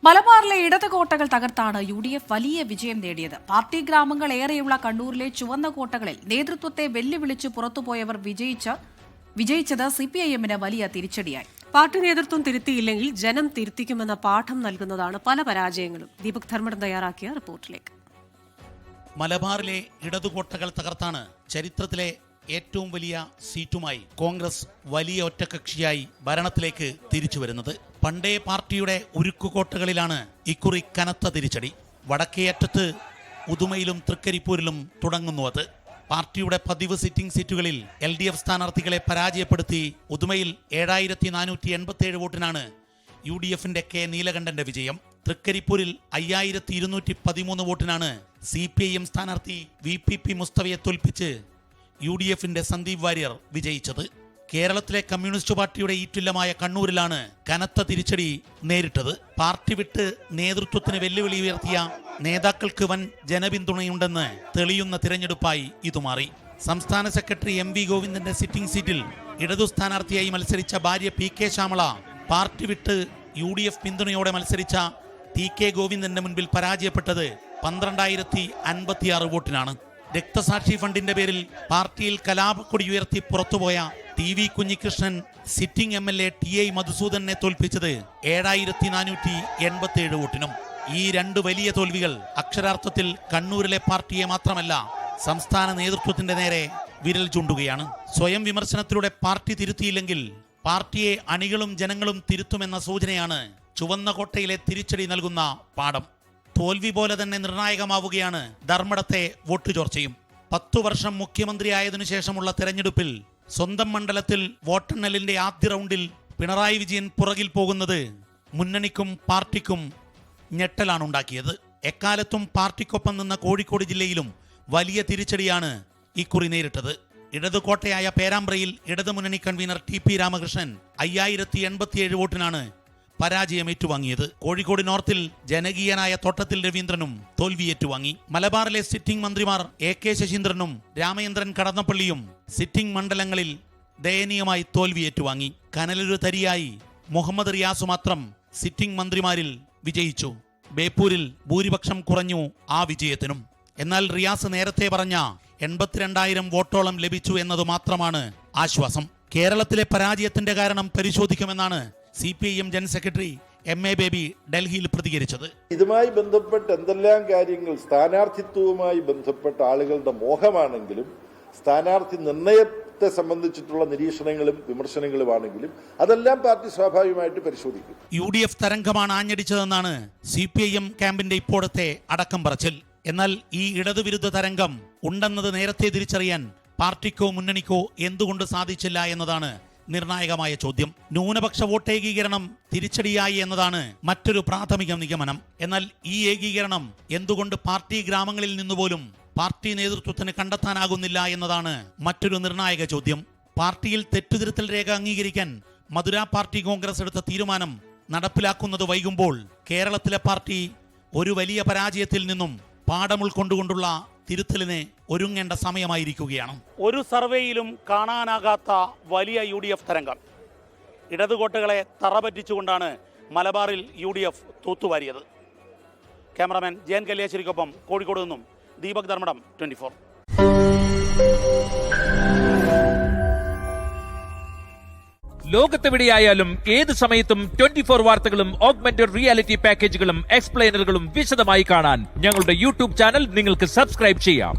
മലബാറിലെ ഇടത് കോട്ടകൾ തകർത്താണ് UDF വലിയ വിജയം നേടിയത്. പാർട്ടി ഗ്രാമങ്ങൾ ഏറെയുള്ള കണ്ണൂരിലെ ചുവന്ന കോട്ടകളിൽ നേതൃത്വത്തെ വെല്ലുവിളിച്ച് പുറത്തുപോയവർ വിജയിച്ചത് CPIM-ന് വലിയ തിരിച്ചടിയായി. പാർട്ടി നേതൃത്വം തിരുത്തിയില്ലെങ്കിൽ ജനം തിരുത്തിക്കുമെന്ന പാഠം നൽകുന്നതാണ് പല പരാജയങ്ങളും. ദീപക് ധർമ്മടൻ തയ്യാറാക്കിയ റിപ്പോർട്ടിലേക്ക്. മലബാറിലെ ഇടതുകോട്ടകൾ തകർത്താണ് ചരിത്രത്തിലെ ഏറ്റവും വലിയ സീറ്റുമായി കോൺഗ്രസ് വലിയ ഒറ്റകക്ഷിയായി ഭരണത്തിലേക്ക് തിരിച്ചു വരുന്നത്. പണ്ടേ പാർട്ടിയുടെ ഉരുക്കുകോട്ടകളിലാണ് ഇക്കുറി കനത്ത തിരിച്ചടി. വടക്കേയറ്റത്ത് ഉദുമയിലും തൃക്കരിപ്പൂരിലും തുടങ്ങുന്നു അത്. പാർട്ടിയുടെ പതിവ് സിറ്റിംഗ് സീറ്റുകളിൽ LDF സ്ഥാനാർത്ഥികളെ പരാജയപ്പെടുത്തി ഉദുമയിൽ 7487 വോട്ടിനാണ് UDF-ന്റെ K നീലകണ്ഠന്റെ വിജയം. തൃക്കരിപ്പൂരിൽ 5213 വോട്ടിനാണ് CPIM സ്ഥാനാർത്ഥി VPP മുസ്തഫയെ തോൽപ്പിച്ച് UDF-ന്റെ സന്ദീപ് വാര്യർ വിജയിച്ചത്. കേരളത്തിലെ കമ്മ്യൂണിസ്റ്റ് പാർട്ടിയുടെ ഈറ്റില്ലമായ കണ്ണൂരിലാണ് കനത്ത തിരിച്ചടി നേരിട്ടത്. പാർട്ടി വിട്ട് നേതൃത്വത്തിന് വെല്ലുവിളി ഉയർത്തിയ നേതാക്കൾക്ക് വൻ ജനപിന്തുണയുണ്ടെന്ന് തെളിയുന്ന തിരഞ്ഞെടുപ്പായി ഇത് മാറി. സംസ്ഥാന സെക്രട്ടറി MV ഗോവിന്ദന്റെ സിറ്റിംഗ് സീറ്റിൽ ഇടതു സ്ഥാനാർത്ഥിയായി മത്സരിച്ച ഭാര്യ PK ശ്യാമള പാർട്ടി വിട്ട് UDF പിന്തുണയോടെ മത്സരിച്ച TK ഗോവിന്ദന്റെ മുൻപിൽ പരാജയപ്പെട്ടത് 12056 വോട്ടിനാണ്. രക്തസാക്ഷി ഫണ്ടിന്റെ പേരിൽ പാർട്ടിയിൽ കലാപക്കൊടി ഉയർത്തി പുറത്തുപോയ TV Kunhikrishnan sitting MLA TI മധുസൂദനെ തോൽപ്പിച്ചത് 7487 വോട്ടിനും. ഈ രണ്ട് വലിയ തോൽവികൾ അക്ഷരാർത്ഥത്തിൽ കണ്ണൂരിലെ പാർട്ടിയെ മാത്രമല്ല സംസ്ഥാന നേതൃത്വത്തിന്റെ നേരെ വിരൽ ചൂണ്ടുകയാണ്. സ്വയം വിമർശനത്തിലൂടെ പാർട്ടി തിരുത്തിയില്ലെങ്കിൽ പാർട്ടിയെ അണികളും ജനങ്ങളും തിരുത്തുമെന്ന സൂചനയാണ് ചുവന്ന കോട്ടയിലെ തിരിച്ചടി നൽകുന്ന പാഠം. തോൽവി പോലെ തന്നെ നിർണായകമാവുകയാണ് ധർമ്മടത്തെ വോട്ട് ചോർച്ചയും. 10 വർഷം മുഖ്യമന്ത്രിയായതിനു ശേഷമുള്ള തെരഞ്ഞെടുപ്പിൽ സ്വന്തം മണ്ഡലത്തിൽ വോട്ടെണ്ണലിന്റെ ആദ്യ റൗണ്ടിൽ പിണറായി വിജയൻ പുറകിൽ പോകുന്നത് മുന്നണിക്കും പാർട്ടിക്കും ഞെട്ടലാണ് ഉണ്ടാക്കിയത്. എക്കാലത്തും പാർട്ടിക്കൊപ്പം നിന്ന കോഴിക്കോട് ജില്ലയിലും വലിയ തിരിച്ചടിയാണ് ഇക്കുറി നേരിട്ടത്. ഇടതുകോട്ടയായ പേരാമ്പ്രയിൽ ഇടതുമുന്നണി കൺവീനർ TP രാമകൃഷ്ണൻ 5087 വോട്ടിനാണ് പരാജയം ഏറ്റുവാങ്ങിയത്. കോഴിക്കോട് നോർത്തിൽ ജനകീയനായ തോട്ടത്തിൽ രവീന്ദ്രനും തോൽവി ഏറ്റുവാങ്ങി. മലബാറിലെ സിറ്റിംഗ് മന്ത്രിമാർ AK ശശീന്ദ്രനും രാമചന്ദ്രൻ കടന്നപ്പള്ളിയും സിറ്റിംഗ് മണ്ഡലങ്ങളിൽ ദയനീയമായി തോൽവി ഏറ്റുവാങ്ങി. കനലൊരു തരിയായി മുഹമ്മദ് റിയാസ് മാത്രം സിറ്റിംഗ് മന്ത്രിമാരിൽ വിജയിച്ചു. ബേപ്പൂരിൽ ഭൂരിപക്ഷം കുറഞ്ഞു ആ വിജയത്തിനും. എന്നാൽ റിയാസ് നേരത്തെ പറഞ്ഞ 82,000 വോട്ടോളം ലഭിച്ചു എന്നത് മാത്രമാണ് ആശ്വാസം. കേരളത്തിലെ പരാജയത്തിന്റെ കാരണം പരിശോധിക്കുമെന്നാണ് CPIM general secretary MA baby ഡൽഹിയിൽ പ്രതികരിച്ചത്. ഇതുമായി ബന്ധപ്പെട്ട് എന്തെല്ലാം കാര്യങ്ങൾ സ്ഥാനാർത്ഥിത്വവുമായി ബന്ധപ്പെട്ട ആളുകളുടെ മോഹമാണെങ്കിലും സ്ഥാനാർത്ഥി നിർണയത്തെ സംബന്ധിച്ചിട്ടുള്ള നിരീക്ഷണങ്ങളും വിമർശനങ്ങളുമാണെങ്കിലും അതെല്ലാം പാർട്ടി സ്വാഭാവികമായിട്ട് പരിശോധിക്കും. UDF തരംഗമാണ് ആഞ്ഞടിച്ചതെന്നാണ് CPIM ക്യാമ്പിന്റെ ഇപ്പോഴത്തെ അടക്കം പറച്ചിൽ. എന്നാൽ ഈ ഇടതുവിരുദ്ധ തരംഗം ഉണ്ടെന്നത് നേരത്തെ തിരിച്ചറിയാൻ പാർട്ടിക്കോ മുന്നണിക്കോ എന്തുകൊണ്ട് സാധിച്ചില്ല എന്നതാണ് നിർണായകമായ ചോദ്യം. ന്യൂനപക്ഷ വോട്ട് ഏകീകരണം തിരിച്ചടിയായി എന്നതാണ് മറ്റൊരു പ്രാഥമിക നിഗമനം. എന്നാൽ ഈ ഏകീകരണം എന്തുകൊണ്ട് പാർട്ടി ഗ്രാമങ്ങളിൽ നിന്നുപോലും പാർട്ടി നേതൃത്വത്തിന് കണ്ടെത്താനാകുന്നില്ല എന്നതാണ് മറ്റൊരു നിർണായക ചോദ്യം. പാർട്ടിയിൽ തെറ്റുതിരുത്തൽ രേഖ അംഗീകരിക്കാൻ മധുര പാർട്ടി കോൺഗ്രസ് എടുത്ത തീരുമാനം നടപ്പിലാക്കുന്നത് വൈകുമ്പോൾ കേരളത്തിലെ പാർട്ടി ഒരു വലിയ പരാജയത്തിൽ നിന്നും പാഠം ഉൾക്കൊണ്ടുകൊണ്ടുള്ള തിരുത്തലിന് ഒരുങ്ങേണ്ട സമയമായിരിക്കുകയാണ്. ഒരു സർവേയിലും കാണാനാകാത്ത വലിയ UDF തരംഗം. ഇടതുകോട്ടകളെ തറപറ്റിച്ചുകൊണ്ടാണ് മലബാറിൽ UDF തൂത്തുവാരിയത്. ക്യാമറാമാൻ ജയൻ കല്യാശ്ശേരിക്കൊപ്പം കോഴിക്കോട് നിന്നും ദീപക് ധർമ്മടം 24. ലോകത്തെവിടെയായാലും ഏത് സമയത്തും 24 വാർത്തകളും ഓഗ്മെന്റഡ് റിയാലിറ്റി പാക്കേജുകളും എക്സ്പ്ലെയിനറുകളും വിശദമായി കാണാൻ ഞങ്ങളുടെ YouTube ചാനൽ നിങ്ങൾക്ക് സബ്സ്ക്രൈബ് ചെയ്യാം.